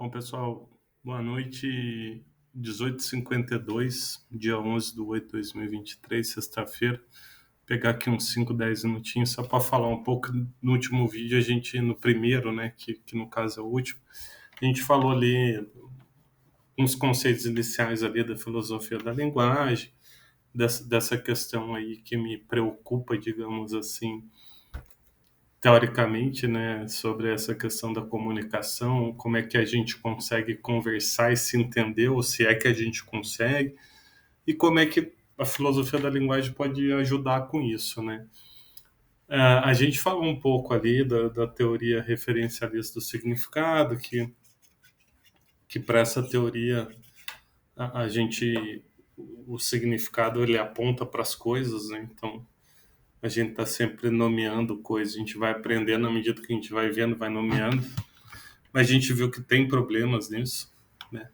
Bom, pessoal, boa noite. 18h52, dia 11/8/2023, sexta-feira. Pegar aqui uns 5, 10 minutinhos só para falar um pouco. No último vídeo, a gente, no primeiro, né, que no caso é o último, a gente falou ali uns conceitos iniciais ali da filosofia da linguagem, dessa questão aí que me preocupa, digamos assim, teoricamente, né, sobre essa questão da comunicação, como é que a gente consegue conversar e se entender, ou se é que a gente consegue, e como é que a filosofia da linguagem pode ajudar com isso, né? A gente falou um pouco ali da teoria referencialista do significado, que para essa teoria a gente o significado ele aponta para as coisas, né? Então a gente está sempre nomeando coisas, a gente vai aprendendo à medida que a gente vai vendo, vai nomeando. Mas a gente viu que tem problemas nisso, né?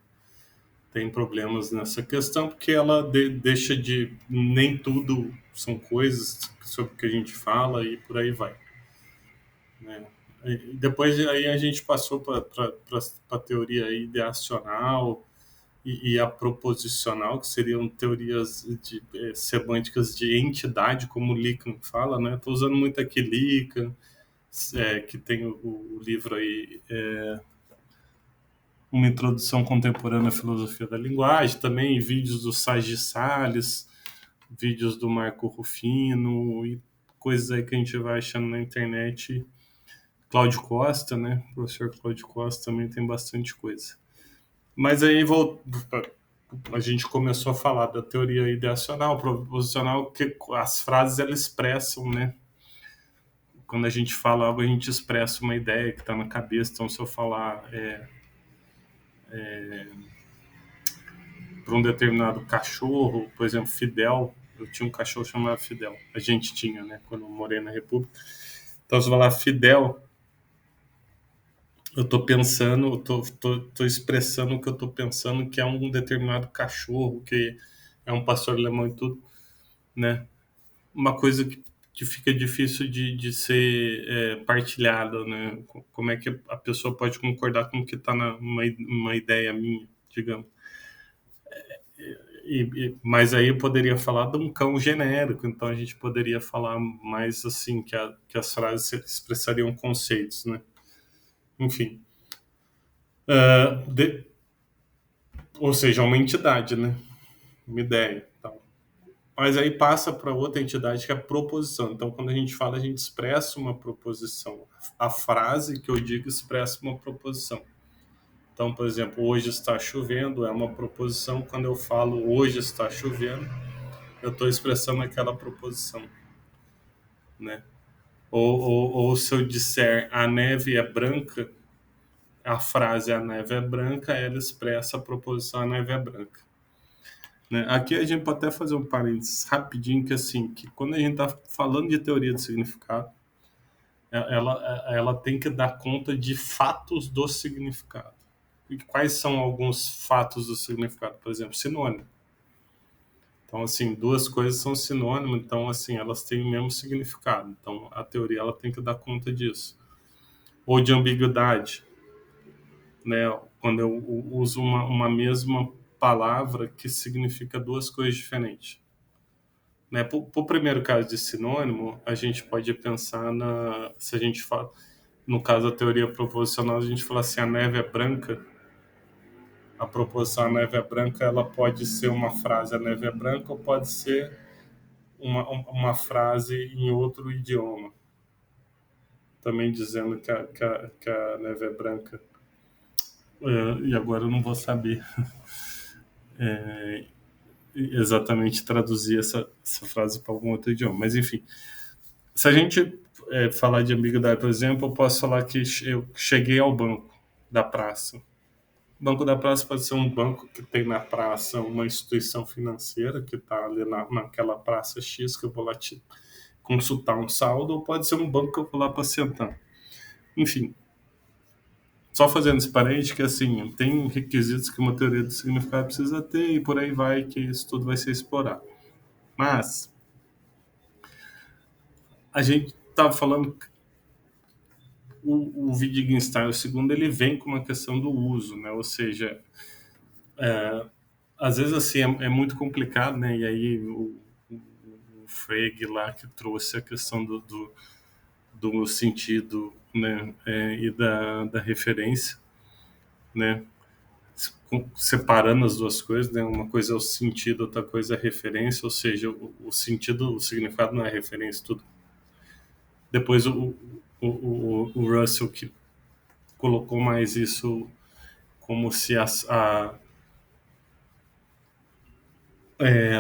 Tem problemas nessa questão, porque ela deixa de. Nem tudo são coisas sobre o que a gente fala e por aí vai. Né? E depois aí a gente passou para a teoria ideacional e a proposicional, que seriam teorias semânticas de entidade, como o Lican fala, né? Estou usando muito aqui Lican, que tem o livro aí. Uma introdução contemporânea à filosofia da linguagem, também vídeos do Sagi Salles, vídeos do Marco Rufino e coisas aí que a gente vai achando na internet. Cláudio Costa, né? O professor Cláudio Costa também tem bastante coisa. Mas aí a gente começou a falar da teoria ideacional, proposicional, que as frases elas expressam, né? Quando a gente fala algo, a gente expressa uma ideia que está na cabeça. Então, se eu falar para um determinado cachorro, por exemplo, Fidel. Eu tinha um cachorro chamado Fidel. A gente tinha, né, quando eu morei na República. Então, se eu falar Fidel, eu estou pensando, tô expressando o que eu estou pensando, que é um determinado cachorro, que é um pastor alemão e tudo, né? Uma coisa que fica difícil de ser partilhada, né? Como é que a pessoa pode concordar com o que está numa ideia minha, digamos. Mas aí eu poderia falar de um cão genérico, então a gente poderia falar mais assim, que as frases expressariam conceitos, né? Enfim. Uh, de, ou seja, uma entidade, né? Uma ideia. Então. Mas aí passa para outra entidade que é a proposição. Então, quando a gente fala, a gente expressa uma proposição. A frase que eu digo expressa uma proposição. Então, por exemplo, hoje está chovendo é uma proposição. Quando eu falo hoje está chovendo, eu estou expressando aquela proposição, né? Ou se eu disser a neve é branca, a frase a neve é branca, ela expressa a proposição a neve é branca. Né? Aqui a gente pode até fazer um parênteses rapidinho, que assim, que quando a gente está falando de teoria do significado, ela tem que dar conta de fatos do significado. E quais são alguns fatos do significado? Por exemplo, sinônimo. Então, assim, duas coisas são sinônimo, então, assim, elas têm o mesmo significado. Então, a teoria ela tem que dar conta disso. Ou de ambiguidade, né? Quando eu uso uma mesma palavra que significa duas coisas diferentes. Né? Para o primeiro caso de sinônimo, a gente pode pensar se a gente fala, no caso da teoria proposicional, a gente fala assim, a neve é branca, a proposição a neve é branca, ela pode ser uma frase a neve é branca ou pode ser uma frase em outro idioma, também dizendo que a neve é branca. E agora eu não vou saber exatamente traduzir essa frase para algum outro idioma, mas enfim. Se a gente falar de ambiguidade, por exemplo, eu posso falar que eu cheguei ao banco da praça. O banco da praça pode ser um banco que tem na praça uma instituição financeira que está ali naquela praça X que eu vou lá consultar um saldo, ou pode ser um banco que eu vou lá para sentar. Enfim, só fazendo esse parente que assim, tem requisitos que uma teoria do significado precisa ter e por aí vai, que isso tudo vai ser explorado. Mas a gente estava falando o Wittgenstein, o segundo, ele vem com uma questão do uso, né? Ou seja, às vezes assim é muito complicado, né? E aí o Frege lá que trouxe a questão do sentido, né? E da referência, né? Separando as duas coisas, né? Uma coisa é o sentido, outra coisa é a referência, ou seja, o sentido, o significado não é referência, tudo. Depois o Russell que colocou mais isso como se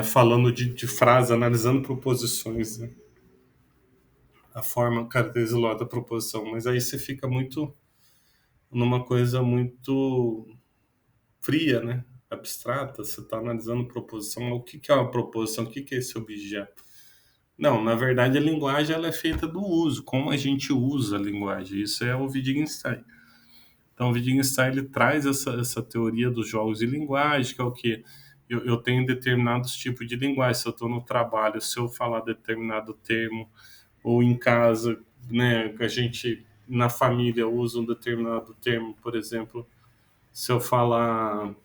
falando de frase, analisando proposições, né? A forma caracteriza da proposição, mas aí você fica muito numa coisa muito fria, né? Abstrata, você está analisando proposição, o que é uma proposição, o que é esse objeto? Não, na verdade a linguagem ela é feita do uso, como a gente usa a linguagem, isso é o Wittgenstein. Então, o Wittgenstein ele traz essa teoria dos jogos de linguagem, que é o que eu tenho determinados tipos de linguagem. Se eu estou no trabalho, se eu falar determinado termo, ou em casa, né, a gente na família usa um determinado termo, por exemplo, se eu falar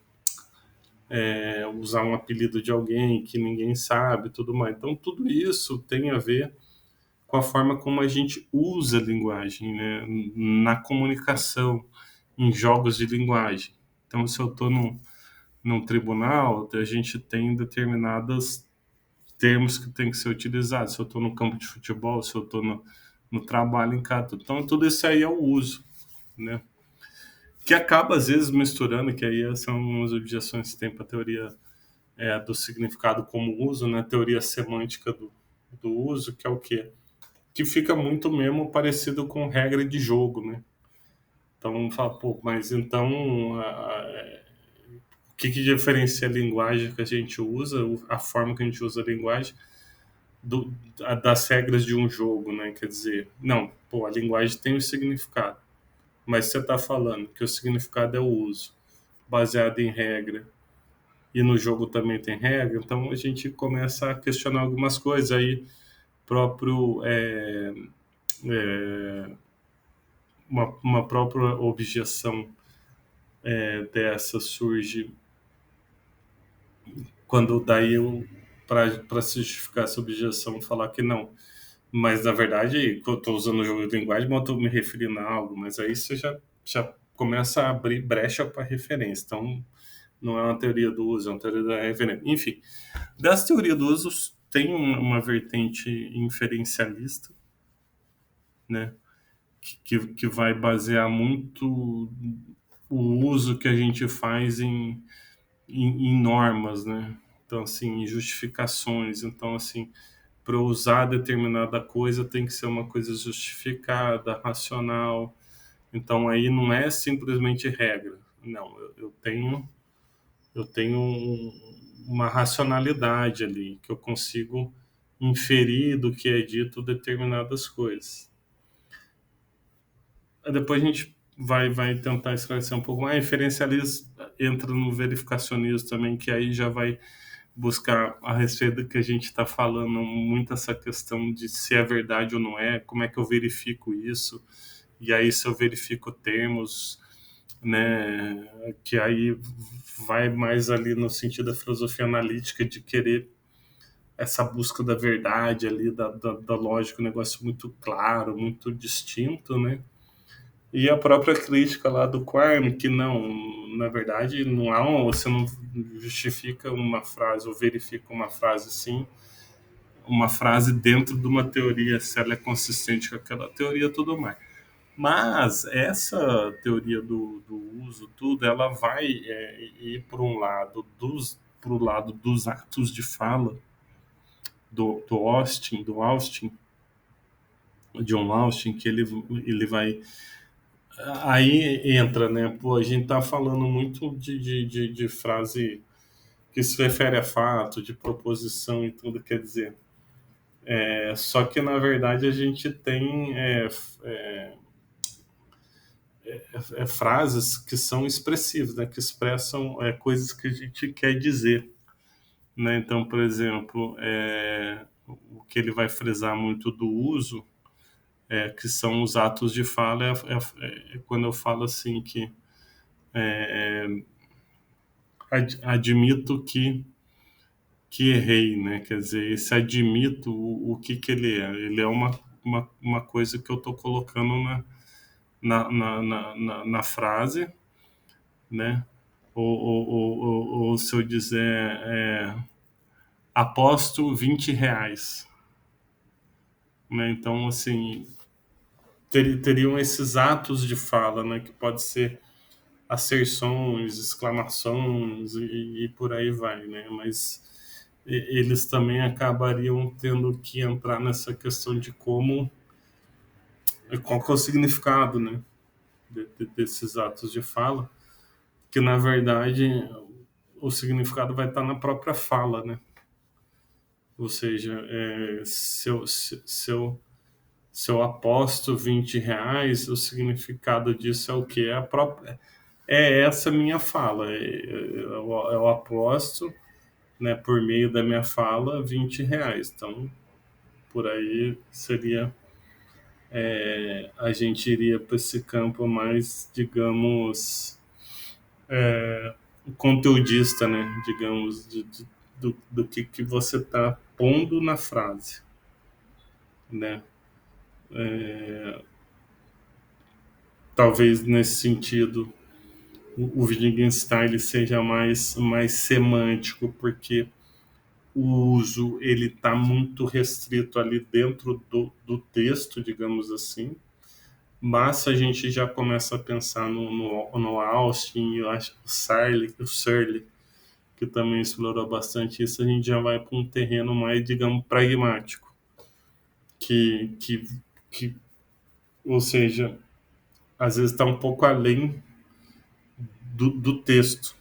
usar um apelido de alguém que ninguém sabe, tudo mais. Então, tudo isso tem a ver com a forma como a gente usa a linguagem, né, na comunicação, em jogos de linguagem. Então, se eu estou num tribunal, a gente tem determinados termos que tem que ser utilizados. Se eu estou no campo de futebol, se eu estou no trabalho em casa. Então, tudo isso aí é o uso, né? Que acaba, às vezes, misturando, que aí são umas objeções que tem para a teoria do significado como uso, né? Teoria semântica do uso, que é o quê? Que fica muito mesmo parecido com regra de jogo, né? Então, fala, pô, mas então o que diferencia a linguagem que a gente usa, a forma que a gente usa a linguagem, das regras de um jogo, né? Quer dizer, não, pô, a linguagem tem um significado, mas você está falando que o significado é o uso, baseado em regra, e no jogo também tem regra, então a gente começa a questionar algumas coisas aí, próprio uma própria objeção dessa surge quando daí eu para se justificar essa objeção falar que não, mas na verdade eu estou usando o jogo de linguagem, mas eu estou me referindo a algo, mas aí você já começa a abrir brecha para referência, então não é uma teoria do uso, é uma teoria da referência. Enfim, das teorias do uso tem uma vertente inferencialista, né, que vai basear muito o uso que a gente faz em normas, né? Então, assim, em justificações. Então, assim, para usar determinada coisa tem que ser uma coisa justificada, racional. Então, aí não é simplesmente regra. Não, eu tenho uma racionalidade ali, que eu consigo inferir do que é dito determinadas coisas. Depois a gente vai tentar esclarecer um pouco mais. Inferencialismo entra no verificacionismo também, que aí já vai buscar a respeito do que a gente está falando, muito essa questão de se é verdade ou não é, como é que eu verifico isso, e aí se eu verifico termos, né, que aí vai mais ali no sentido da filosofia analítica de querer essa busca da verdade ali, da lógica, um negócio muito claro, muito distinto, né? E a própria crítica lá do Quine, que não, na verdade, não há você não justifica uma frase ou verifica uma frase assim, uma frase dentro de uma teoria, se ela é consistente com aquela teoria e tudo mais. Mas essa teoria do uso, tudo, ela vai ir para um lado pro lado dos atos de fala do John Austin, que ele vai. Aí entra, né? Pô, a gente tá falando muito de frase que se refere a fato, de proposição e tudo, quer dizer. Só que, na verdade, a gente tem frases que são expressivas, né? Que expressam coisas que a gente quer dizer. Né? Então, por exemplo, o que ele vai frisar muito do uso que são os atos de fala, quando eu falo assim que admito que errei, né? Quer dizer, esse admito, o que que ele é? Ele é uma coisa que eu estou colocando na frase, né? Ou se eu dizer aposto R$ 20, né? Então, assim, teriam esses atos de fala, né? Que pode ser asserções, exclamações e por aí vai, né? Mas eles também acabariam tendo que entrar nessa questão de qual que é o significado, né? Desses atos de fala, que na verdade o significado vai estar na própria fala, né? Ou seja, se eu aposto R$ 20, o significado disso é o quê? É essa minha fala. Eu aposto, né, por meio da minha fala, R$ 20. Então, por aí seria. A gente iria para esse campo mais, digamos, conteudista, né? Digamos, do que você está pondo na frase, né? Talvez nesse sentido o Wittgenstein seja mais semântico, porque o uso ele está muito restrito ali dentro do texto, digamos assim. Mas se a gente já começa a pensar no Austin, eu acho que o Searle, que também explorou bastante isso, a gente já vai para um terreno mais, digamos, pragmático, que, que, que ou seja, às vezes está um pouco além do texto,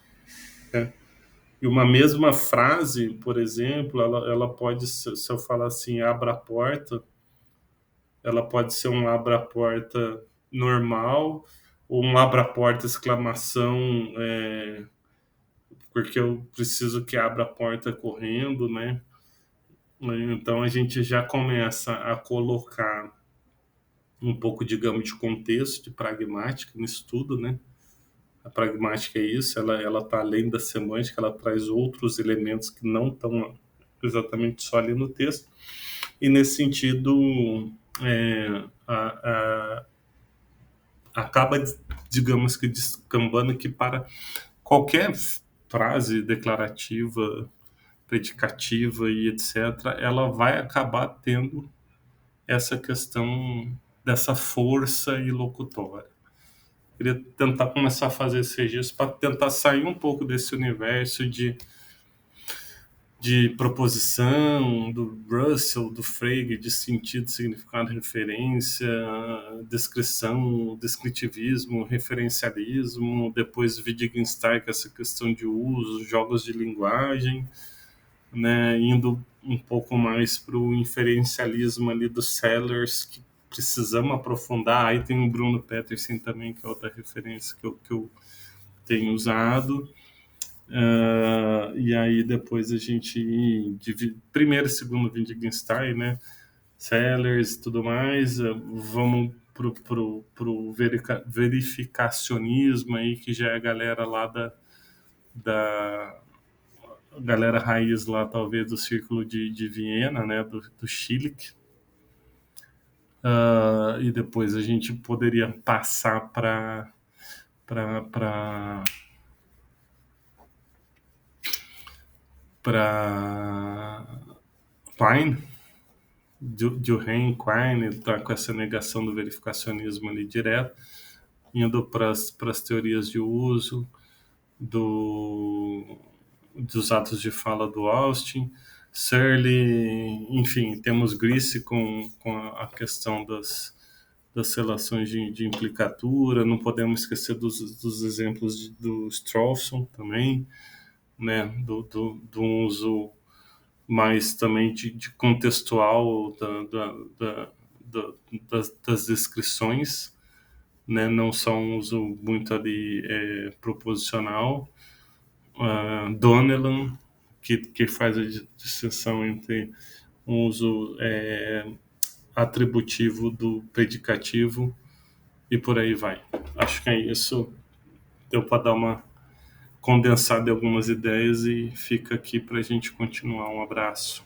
né? E uma mesma frase, por exemplo, ela pode, se eu falar assim, abra a porta, ela pode ser um abra a porta normal, ou um abra a porta exclamação, porque eu preciso que abra a porta correndo, né? Então a gente já começa a colocar um pouco, digamos, de contexto, de pragmática no estudo, né? A pragmática é isso, ela está além da semântica, ela traz outros elementos que não estão exatamente só ali no texto. E nesse sentido, é, a, acaba, digamos que, descambando que para qualquer frase declarativa, predicativa e etc., ela vai acabar tendo essa questão dessa força ilocutória. Queria tentar começar a fazer esse registro para tentar sair um pouco desse universo de proposição, do Russell, do Frege, de sentido, significado, referência, descrição, descritivismo, referencialismo, depois Wittgenstein, com essa questão de uso, jogos de linguagem, né, indo um pouco mais para o inferencialismo ali dos Sellers, que precisamos aprofundar. Aí tem o Bruno Peterson também, que é outra referência que eu tenho usado. E aí depois a gente primeiro e segundo Wittgenstein, né? Sellers e tudo mais. Vamos pro verificacionismo aí, que já é a galera lá da galera raiz lá, talvez, do Círculo de Viena, né? Do Schilling. E depois a gente poderia passar para Quine, Durkheim, Quine, ele está com essa negação do verificacionismo ali direto, indo para as teorias de uso dos atos de fala do Austin, Searle, enfim, temos Grise com a questão das relações de implicatura, não podemos esquecer dos exemplos do Strawson também, né, do uso mais também de contextual das descrições, né, não só um uso muito ali proposicional. Donnellan, que faz a distinção entre um uso atributivo do predicativo e por aí vai. Acho que é isso. Deu para dar uma condensada em algumas ideias e fica aqui para a gente continuar. Um abraço.